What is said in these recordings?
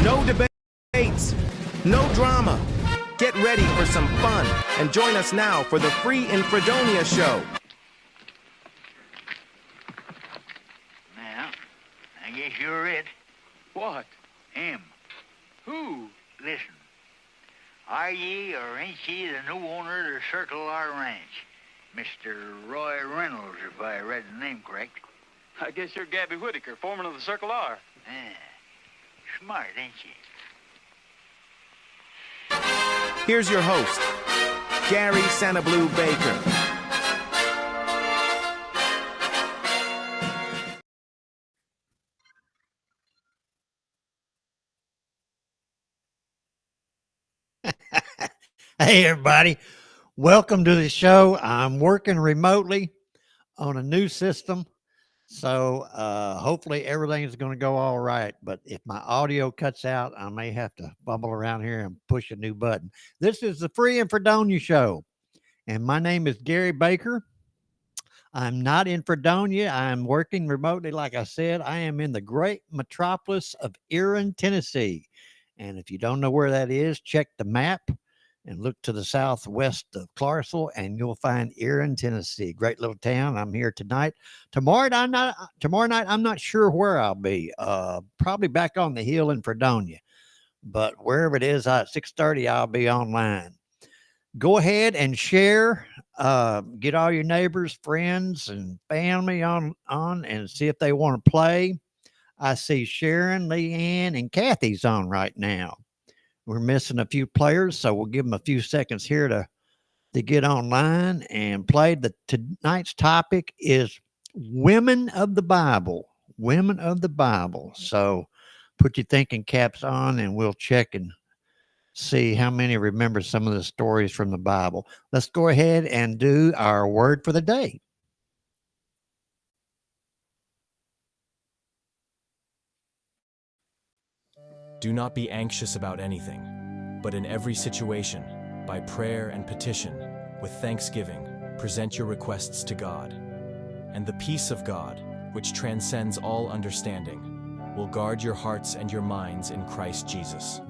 No debates, no drama. Get ready for some fun and join us now for the free in Fredonia Show. Now, I guess you're it. What? Him. Who? Listen, are ye or ain't ye the new owner of the Circle R Ranch? Mr. Roy Reynolds, if I read the name correct. I guess you're Gabby Whitaker, foreman of the Circle R. Smart, ain't you? Here's your host, Gary SannaBlue Baker. Hey, everybody. Welcome to the show. I'm working remotely on a new system, so hopefully everything's going to go all right. But if my audio cuts out, I may have to bumble around here and push a new button. This is the Free in Fredonia Show, and my name is Gary Baker. I'm not in Fredonia. I'm working remotely. Like I said, I am in the great metropolis of Erin, Tennessee. And if you don't know where that is, check the map and look to the southwest of Clarksville, and you'll find Erin, Tennessee. Great little town. I'm here tonight. Tomorrow night, I'm not sure where I'll be. Probably back on the hill in Fredonia. But wherever it is, at 6:30, I'll be online. Go ahead and share. Get all your neighbors, friends, and family on and see if they want to play. I see Sharon, Leanne, and Kathy's on right now. We're missing a few players, so we'll give them a few seconds here to get online and play. Tonight's topic is women of the Bible. Women of the Bible. So put your thinking caps on, and we'll check and see how many remember some of the stories from the Bible. Let's go ahead and do our word for the day. Do not be anxious about anything, but in every situation, by prayer and petition, with thanksgiving, present your requests to God. And the peace of God, which transcends all understanding, will guard your hearts and your minds in Christ Jesus.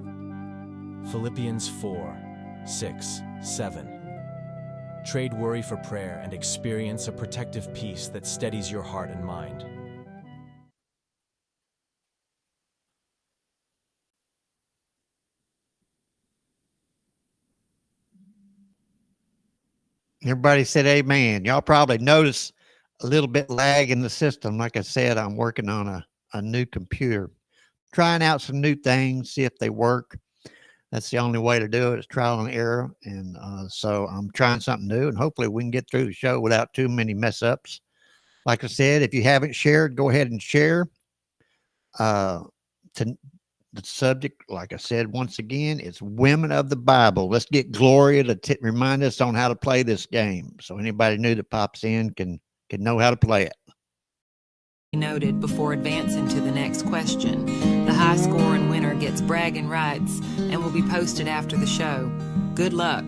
Philippians 4:6-7. Trade worry for prayer and experience a protective peace that steadies your heart and mind. Everybody said amen. Y'all probably notice a little bit lag in the system. Like I said, I'm working on a new computer, trying out some new things, see if they work. That's the only way to do it, is trial and error. And so I'm trying something new, and hopefully we can get through the show without too many mess ups. Like I said, if you haven't shared, go ahead and share. The subject, like I said, once again, it's women of the Bible. Let's get Gloria to remind us on how to play this game, so anybody new that pops in can know how to play it. Noted before advancing to the next question. The high scoring winner gets bragging rights and will be posted after the show. Good luck.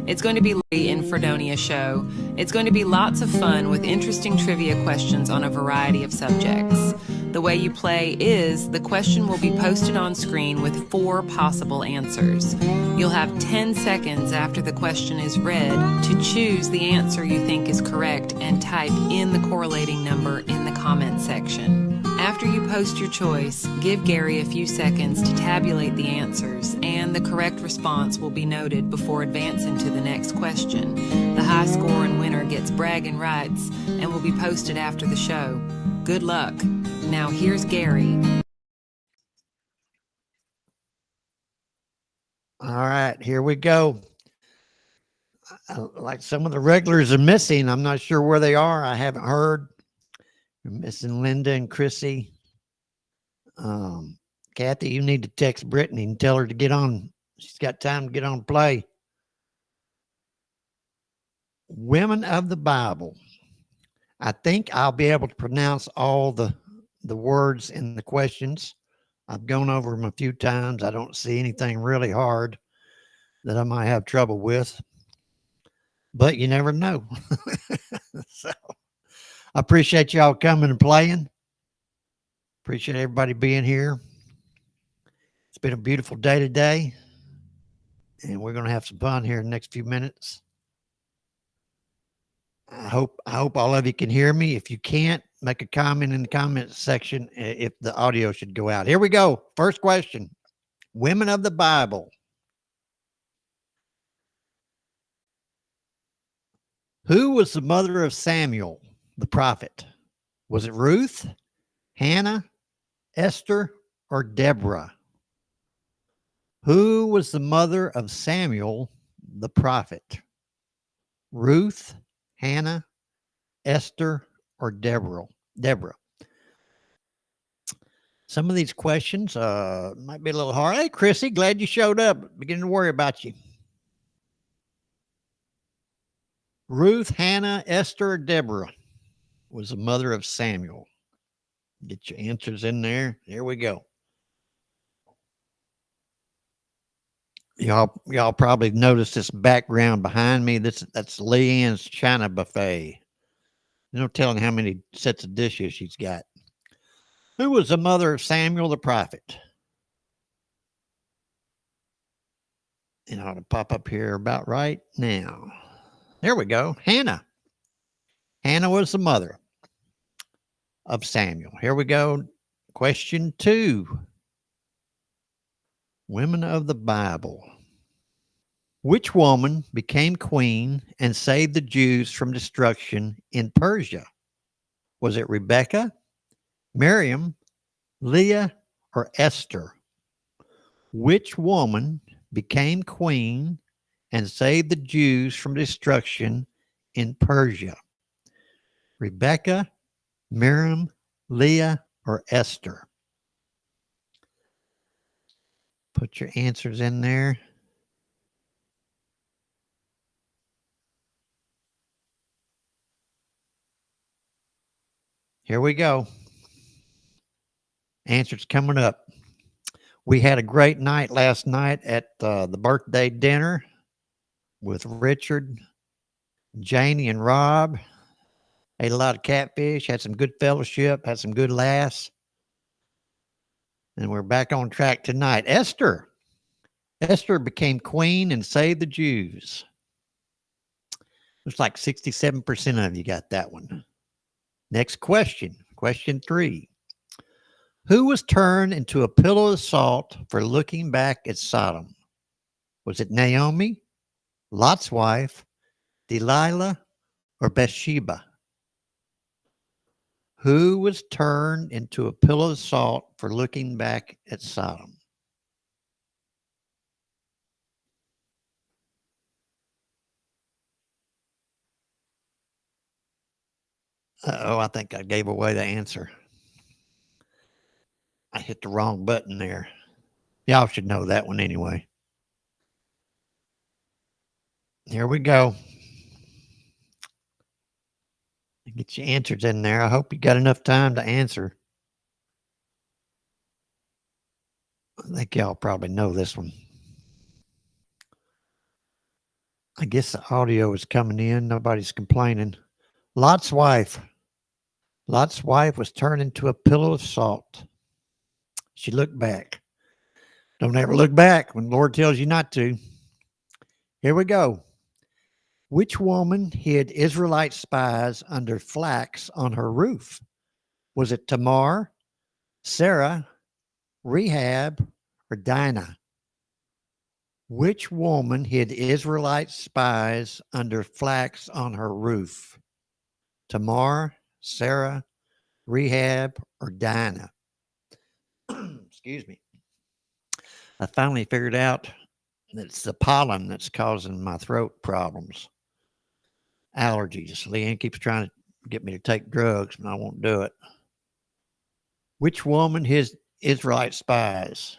It's going to be in Fredonia Show. It's going to be lots of fun with interesting trivia questions on a variety of subjects. The way you play is the question will be posted on screen with 4 possible answers. You'll have 10 seconds after the question is read to choose the answer you think is correct and type in the correlating number in the comment section. After you post your choice, give Gary a few seconds to tabulate the answers, and the correct response will be noted before advancing to the next question. The high scoring winner gets bragging rights and will be posted after the show. Good luck. Now here's Gary. All right, here we go. Like some of the regulars are missing. I'm not sure where they are. I haven't heard. We're missing Linda and Chrissy. Kathy, you need to text Brittany and tell her to get on. She's got time to get on play. Women of the Bible. I think I'll be able to pronounce all the words in the questions. I've gone over them a few times. I don't see anything really hard that I might have trouble with, but you never know. So I appreciate y'all coming and playing. Appreciate everybody being here. been a beautiful day today, and we're going to have some fun here in the next few minutes. I hope all of you can hear me. If you can't, make a comment in the comment section if the audio should go out. Here we go. First question. Women of the Bible. Who was the mother of Samuel, the prophet? Was it Ruth, Hannah, Esther, or Deborah? Who was the mother of Samuel, the prophet? Ruth, Hannah, Esther, or Deborah? Some of these questions might be a little hard. Hey, Chrissy, glad you showed up. Beginning to worry about you. Ruth, Hannah, Esther, or Deborah was the mother of Samuel. Get your answers in there. Here we go. Y'all probably noticed this background behind me. That's Leanne's China buffet. No telling how many sets of dishes she's got. Who was the mother of Samuel the prophet? And it ought to pop up here about right now. There we go. Hannah. Hannah was the mother of Samuel. Here we go. Question 2. Women of the Bible. Which woman became queen and saved the Jews from destruction in Persia? Was it Rebecca, Miriam, Leah, or Esther? Which woman became queen and saved the Jews from destruction in Persia? Rebecca, Miriam, Leah, or Esther? Put your answers in there. Here we go. Answers coming up. We had a great night last night at the birthday dinner with Richard, Janie, and Rob. Ate a lot of catfish, had some good fellowship, had some good laughs. And we're back on track tonight. Esther became queen and saved the Jews. Looks like 67% of you got that one. Next question. Question 3. Who was turned into a pillow of salt for looking back at Sodom? Was it Naomi, Lot's wife, Delilah, or Bathsheba? Who was turned into a pillow of salt for looking back at Sodom? Uh-oh, I think I gave away the answer. I hit the wrong button there. Y'all should know that one anyway. Here we go. Get your answers in there. I hope you got enough time to answer. I think y'all probably know this one. I guess the audio is coming in. Nobody's complaining. Lot's wife. Lot's wife was turned into a pillow of salt. She looked back. Don't ever look back when the Lord tells you not to. Here we go. Which woman hid Israelite spies under flax on her roof? Was it Tamar, Sarah, Rahab, or Dinah? Which woman hid Israelite spies under flax on her roof? Tamar, Sarah, Rahab, or Dinah? Excuse me. I finally figured out that it's the pollen that's causing my throat problems. Allergies. Leanne keeps trying to get me to take drugs, but I won't do it. Which woman hid Israelite spies?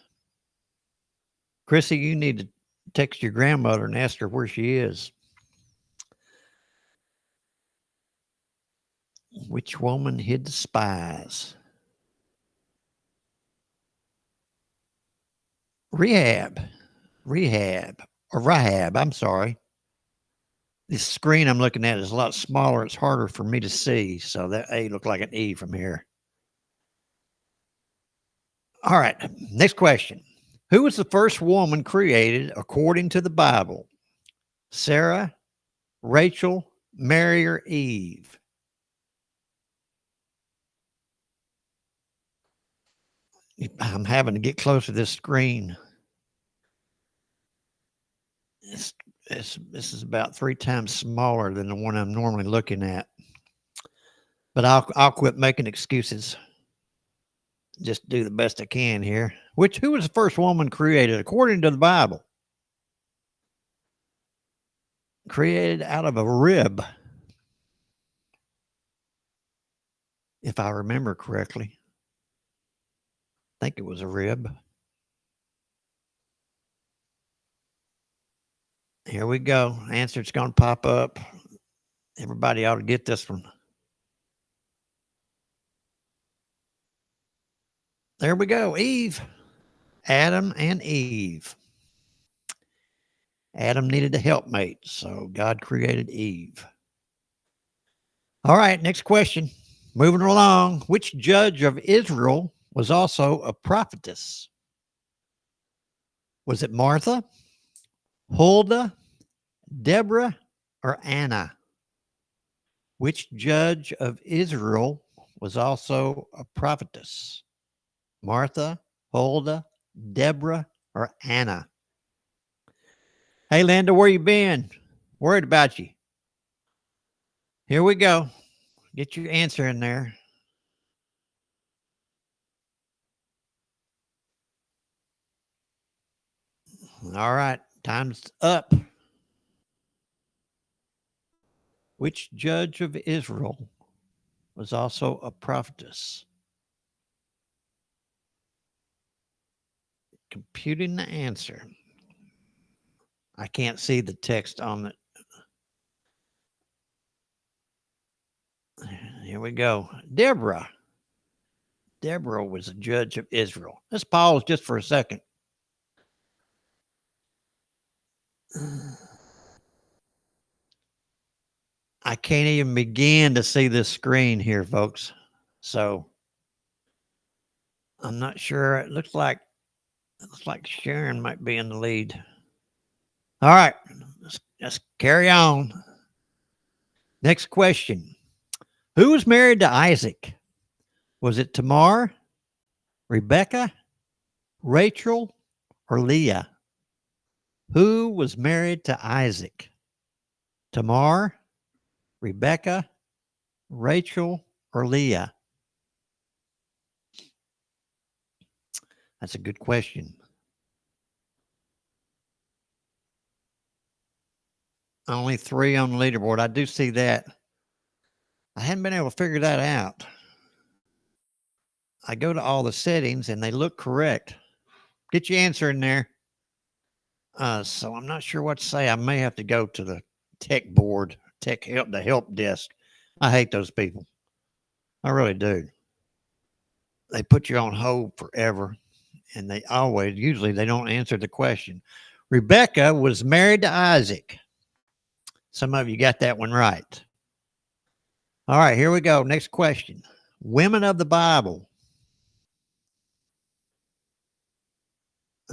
Chrissy, you need to text your grandmother and ask her where she is. Which woman hid the spies? Rahab, I'm sorry. This screen I'm looking at is a lot smaller. It's harder for me to see. So that A looked like an E from here. All right. Next question. Who was the first woman created according to the Bible? Sarah, Rachel, Mary, or Eve? I'm having to get closer to this screen. This is about 3 times smaller than the one I'm normally looking at. But I'll quit making excuses. Just do the best I can here. Who was the first woman created according to the Bible? Created out of a rib, if I remember correctly. I think it was a rib. Here we go. Answer's going to pop up. Everybody ought to get this one. There we go. Eve. Adam and Eve. Adam needed a helpmate, so God created Eve. All right, next question. Moving along. Which judge of Israel was also a prophetess? Was it Martha, Huldah, Deborah, or Anna? Which judge of Israel was also a prophetess? Martha, Huldah, Deborah, or Anna? Hey, Linda, where you been? Worried about you. Here we go. Get your answer in there. All right, time's up. Which judge of Israel was also a prophetess? Computing the answer. I can't see the text on it. Here we go. Deborah. Deborah was a judge of Israel. Let's pause just for a second. I can't even begin to see this screen here, folks. So I'm not sure. It looks like Sharon might be in the lead. All right, let's carry on. Next question. Who was married to Isaac? Was it Tamar, Rebecca, Rachel, or Leah? Who was married to Isaac? Tamar, Rebecca, Rachel, or Leah? That's a good question. Only 3 on the leaderboard. I do see that. I hadn't been able to figure that out. I go to all the settings and they look correct. Get your answer in there. So I'm not sure what to say. I may have to go to the tech board, the help desk. I hate those people. I really do. They put you on hold forever, and usually they don't answer the question. Rebecca was married to Isaac. Some of you got that one right. All right, here we go. Next question. Women of the Bible.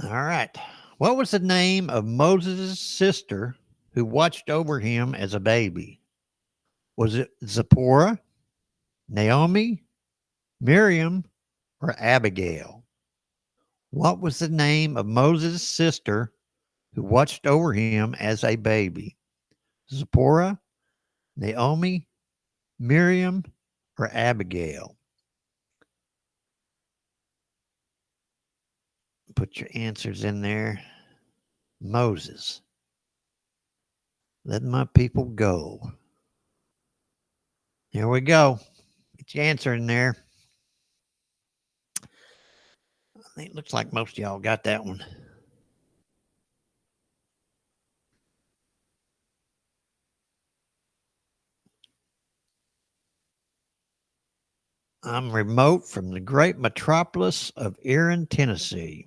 All right. What was the name of Moses' sister who watched over him as a baby? Was it Zipporah, Naomi, Miriam, or Abigail? What was the name of Moses' sister who watched over him as a baby? Zipporah, Naomi, Miriam, or Abigail? Put your answers in there. Moses. Let my people go. Here we go. Get your answer in there. I think it looks like most of y'all got that one. I'm remote from the great metropolis of Erin, Tennessee.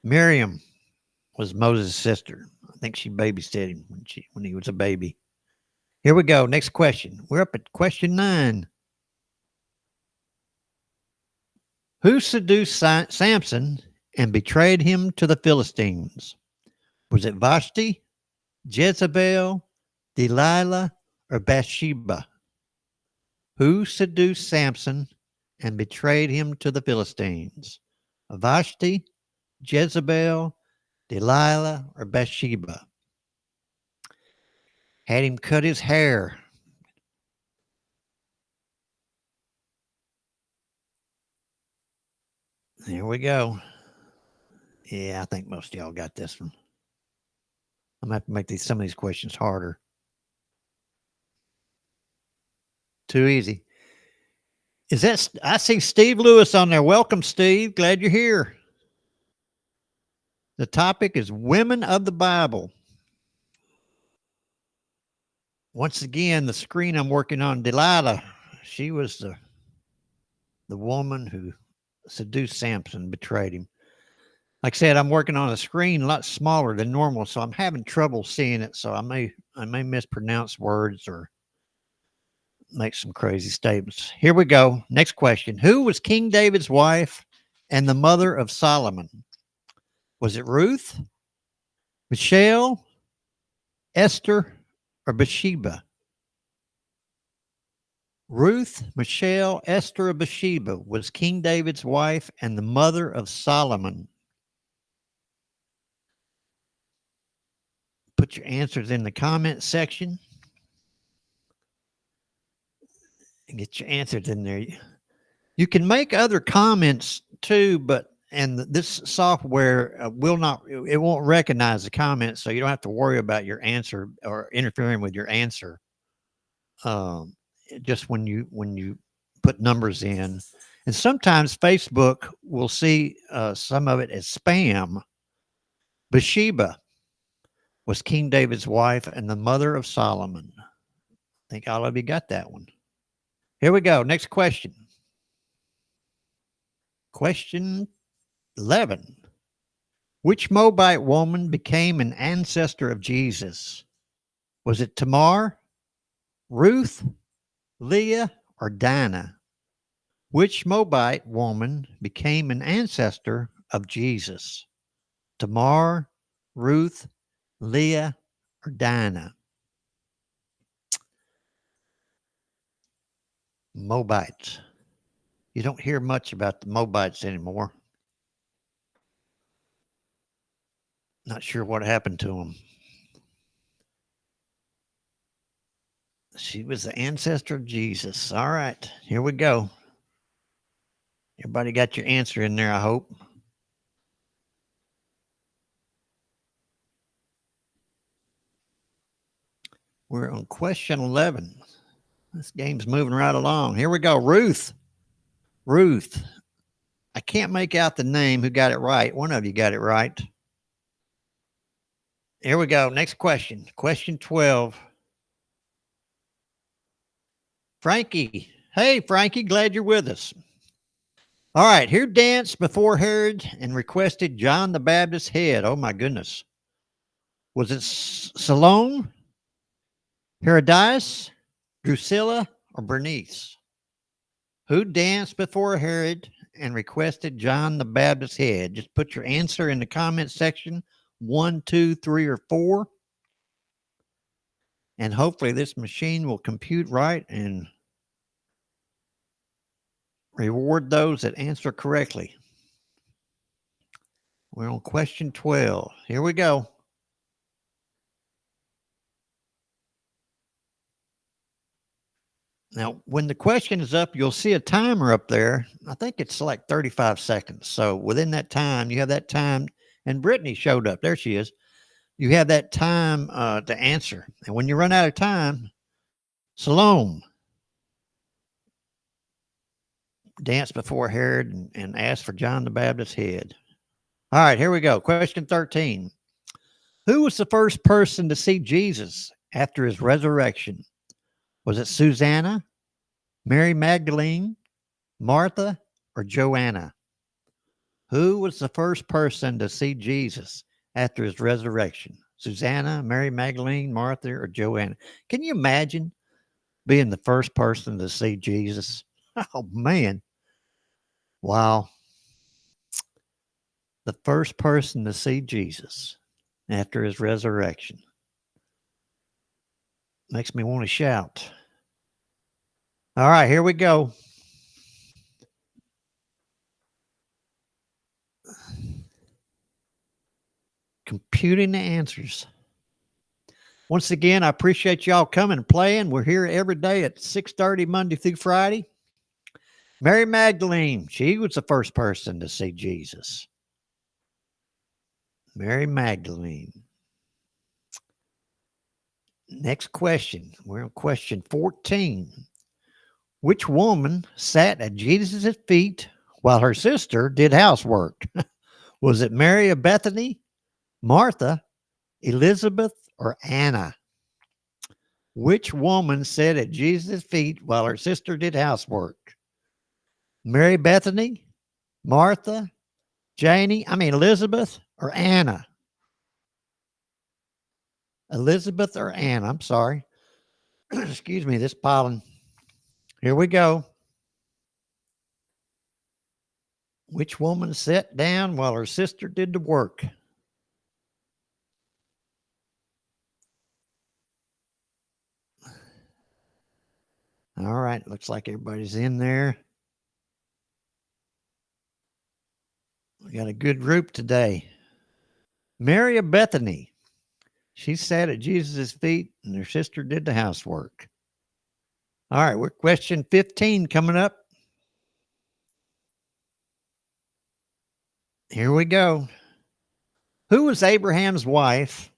Miriam was Moses' sister. I think she babysat him when he was a baby. Here we go. Next question. We're up at question 9. Who seduced Samson and betrayed him to the Philistines? Was it Vashti, Jezebel, Delilah, or Bathsheba? Who seduced Samson and betrayed him to the Philistines? Vashti, Jezebel, Delilah, or Bathsheba? Had him cut his hair. There we go. Yeah, I think most of y'all got this one. I'm gonna have to make some of these questions harder. Too easy. I see Steve Lewis on there. Welcome, Steve. Glad you're here. The topic is women of the Bible. Once again, the screen I'm working on, Delilah, she was the woman who seduced Samson, betrayed him. Like I said, I'm working on a screen a lot smaller than normal, so I'm having trouble seeing it. So I may mispronounce words or make some crazy statements. Here we go. Next question. Who was King David's wife and the mother of Solomon? Was it Ruth, Michelle, Esther, or Bathsheba? Ruth, Michelle, Esther, or Bathsheba was King David's wife and the mother of Solomon. Put your answers in the comment section. And get your answers in there. You can make other comments too, and this software it won't recognize the comments, so you don't have to worry about your answer or interfering with your answer. Just when you put numbers in, and sometimes Facebook will see some of it as spam. Bathsheba was King David's wife and the mother of Solomon. I think all of you got that one. Here we go. Next question. Question 11. Which Moabite woman became an ancestor of Jesus? Was it Tamar, Ruth, Leah, or Dinah? Which Moabite woman became an ancestor of Jesus? Tamar, Ruth, Leah, or Dinah? Moabites. You don't hear much about the Moabites anymore. Not sure what happened to them. She was the ancestor of Jesus. All right, here we go. Everybody got your answer in there, I hope. We're on question 11. This game's moving right along. Here we go. Ruth. I can't make out the name. Who got it right? One of you got it right. Here we go. Next question. Question 12. Frankie. Hey, Frankie. Glad you're with us. All right. Who danced before Herod and requested John the Baptist's head? Oh, my goodness. Was it Salome, Herodias, Drusilla, or Bernice? Who danced before Herod and requested John the Baptist's head? Just put your answer in the comment section, 1, 2, 3, or 4. And hopefully this machine will compute right and reward those that answer correctly. We're on question 12. Here we go. Now, when the question is up, you'll see a timer up there. I think it's like 35 seconds. So within that time, you have that time. And Brittany showed up. There she is. You have that time to answer. And when you run out of time, Salome danced before Herod and asked for John the Baptist's head. All right, here we go. Question 13. Who was the first person to see Jesus after his resurrection? Was it Susanna, Mary Magdalene, Martha, or Joanna? Who was the first person to see Jesus after his resurrection? Susanna, Mary Magdalene, Martha, or Joanna? Can you imagine being the first person to see Jesus? Oh, man. Wow. the first person to see Jesus after his resurrection? Makes me want to shout. All right, here we go. Computing the answers. Once again, I appreciate y'all coming and playing. We're here every day at 6:30 Monday through Friday. Mary Magdalene, she was the first person to see Jesus. Mary Magdalene. Next question. We're on question 14. Which woman sat at Jesus' feet while her sister did housework? Was it Mary of Bethany, Martha, Elizabeth, or Anna? Which woman sat at Jesus' feet while her sister did housework? Mary Bethany, Martha, Elizabeth, or Anna? Elizabeth or Anna, I'm sorry. Excuse me, this pollen. Here we go. Which woman sat down while her sister did the work? All right, looks like everybody's in there. We got a good group today. Mary of Bethany. She sat at Jesus' feet and her sister did the housework. All right, we're question 15 coming up. Here we go. Who was Abraham's wife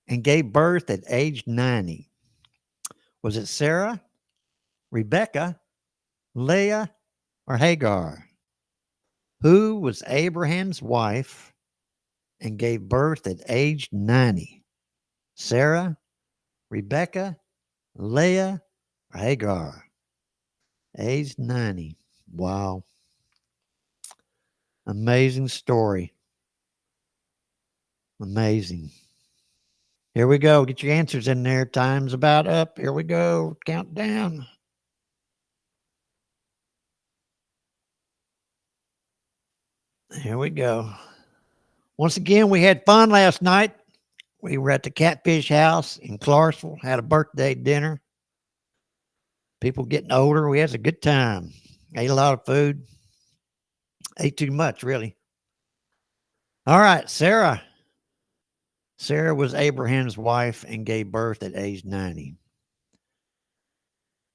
and gave birth at age 90? Was it Sarah, Rebecca, Leah, or Hagar? Who was Abraham's wife and gave birth at age 90? Sarah, Rebecca, Leah, or Hagar? Age 90. Wow. Amazing story. Amazing. Here we go. Get your answers in there. Time's about up. Here we go. Countdown. Here we go. Once again, we had fun last night. We were at the Catfish House in Clarksville, had a birthday dinner. People getting older. We had a good time. Ate a lot of food. Ate too much, really. All right, Sarah. Sarah was Abraham's wife and gave birth at age 90.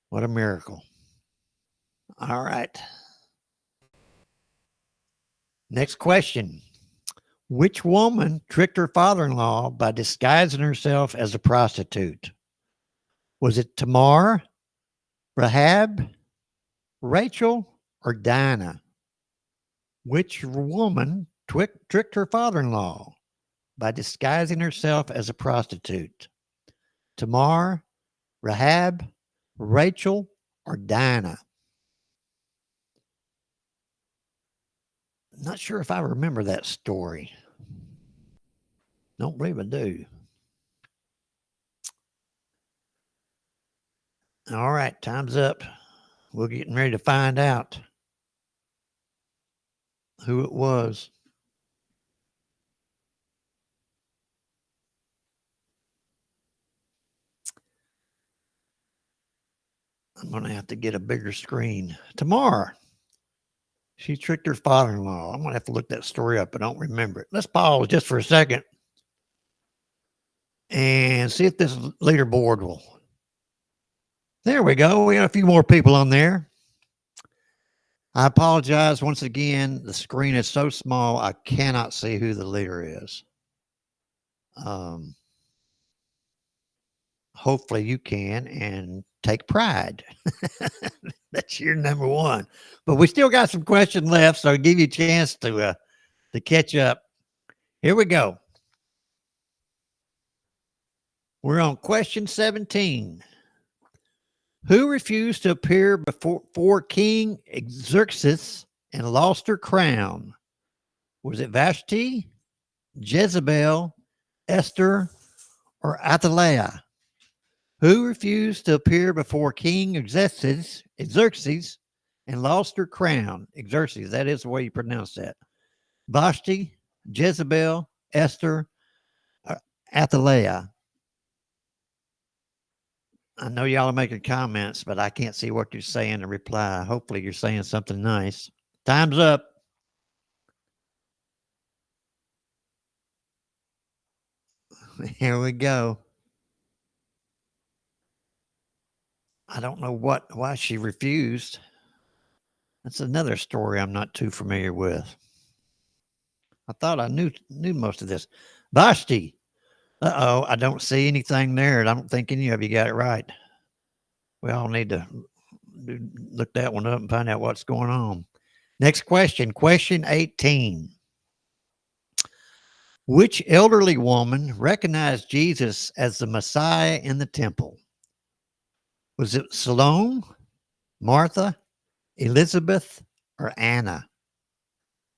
What a miracle. All right. Next question. Which woman tricked her father-in-law by disguising herself as a prostitute? Was it Tamar, Rahab, Rachel, or Dinah? Which woman tricked her father-in-law by disguising herself as a prostitute? Tamar, Rahab, Rachel, or Dinah? Not sure if I remember that story. Don't believe I do. All right, time's up. We're getting ready to find out who it was. I'm going to have to get a bigger screen. Tamar. She tricked her father-in-law. I'm going to have to look that story up. I don't remember it. Let's pause just for a second and see if this leaderboard will. There we go. We got a few more people on there. I apologize once again. The screen is so small, I cannot see who the leader is. Hopefully you can and take pride. That's your number one. But we still got some questions left, so I'll give you a chance to catch up. Here we go. We're on question 17. Who refused to appear before King Xerxes and lost her crown? Was it Vashti, Jezebel, Esther, or Athaliah? Who refused to appear before King Xerxes and lost her crown? Xerxes, that is the way you pronounce that. Vashti, Jezebel, Esther, or Athaliah? I know y'all are making comments, but I can't see what you're saying to reply. Hopefully you're saying something nice. Time's up. Here we go. I don't know why she refused. That's another story I'm not too familiar with. I thought I knew most of this. Vashti. Uh-oh, I don't see anything there. I don't think any of you got it right. We all need to look that one up and find out what's going on. Next question, question 18. Which elderly woman recognized Jesus as the Messiah in the temple? Was it Salome, Martha, Elizabeth, or Anna?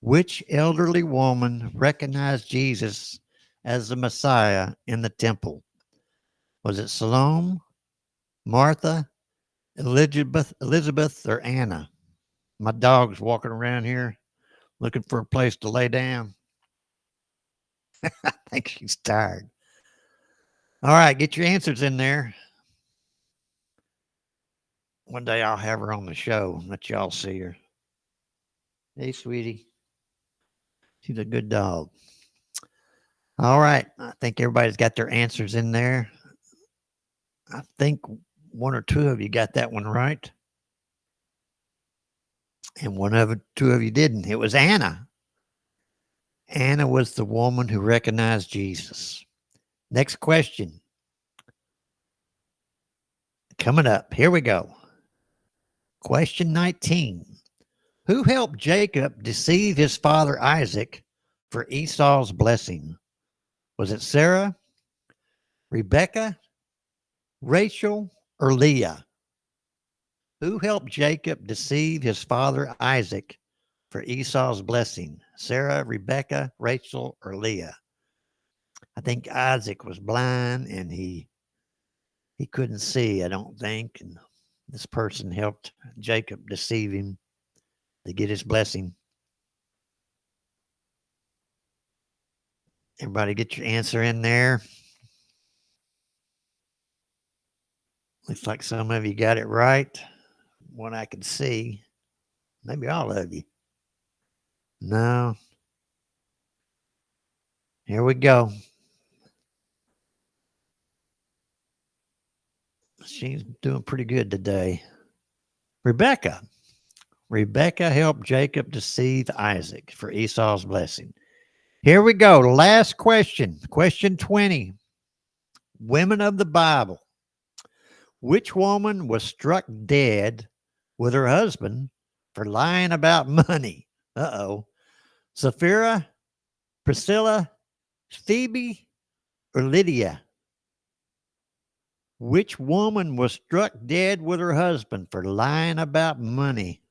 Which elderly woman recognized Jesus as the Messiah in the temple? Was it Salome, Martha, Elizabeth, or Anna? My dog's walking around here looking for a place to lay down. I think she's tired. All right, get your answers in there. One day I'll have her on the show and let y'all see her. Hey, sweetie. She's a good dog. All right. I think everybody's got their answers in there. I think one or two of you got that one right. And two of you didn't. It was Anna. Anna was the woman who recognized Jesus. Next question. Coming up. Here we go. Question 19. Who helped Jacob deceive his father Isaac for Esau's blessing? Was it Sarah, Rebecca, Rachel, or Leah? Who helped Jacob deceive his father Isaac for Esau's blessing? Sarah, Rebecca, Rachel, or Leah? I think Isaac was blind and he couldn't see, I don't think. And this person helped Jacob deceive him to get his blessing. Everybody get your answer in there. Looks like some of you got it right. What I can see. Maybe all of you. No. Here we go. She's doing pretty good today. Rebecca. Rebecca helped Jacob deceive Isaac for Esau's blessing. Here we go. Last question. Question 20. Women of the Bible. Which woman was struck dead with her husband for lying about money? Uh-oh. Sapphira, Priscilla, Phoebe, or Lydia? Which woman was struck dead with her husband for lying about money?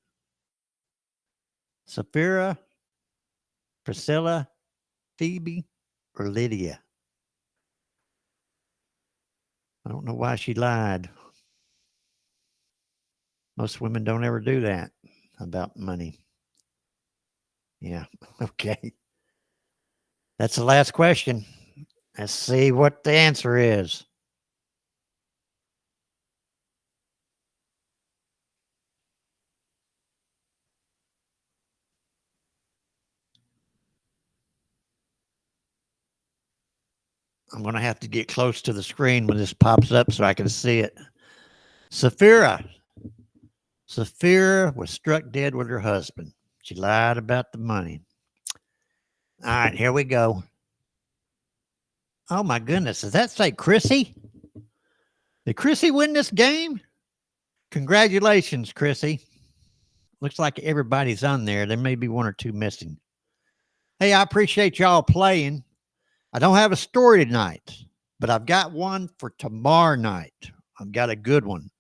Sapphira, Priscilla, Phoebe, or Lydia? I don't know why she lied. Most women don't ever do that about money. Yeah, okay. That's the last question. Let's see what the answer is. I'm going to have to get close to the screen when this pops up so I can see it. Sapphira. Sapphira was struck dead with her husband. She lied about the money. All right, here we go. Oh, my goodness. Does that say Chrissy? Did Chrissy win this game? Congratulations, Chrissy. Looks like everybody's on there. There may be one or two missing. Hey, I appreciate y'all playing. I don't have a story tonight, but I've got one for tomorrow night. I've got a good one.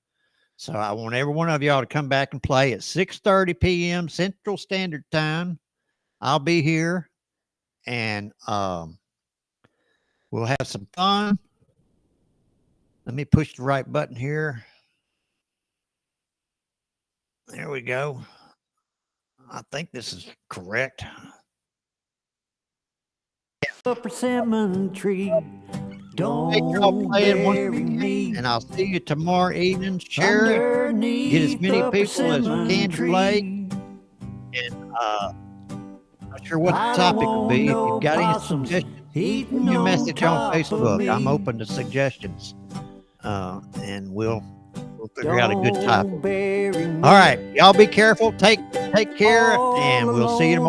So I want every one of y'all to come back and play at 6:30 p.m. Central Standard Time. I'll be here, and we'll have some fun. Let me push the right button here. There we go. I think this is correct. a persimmon tree. Don't Hey, y'all playing once bury me and I'll see you tomorrow evening. Share it. underneath Get as many the people as persimmon can to play. tree. And not sure what the I don't topic will want be. If no you've got any possums suggestions, eating send me a on message on top of Facebook. I'm me. open to suggestions. And we'll figure out a good topic. Don't bury me All right. Y'all be careful. Take care, all and we'll see you tomorrow.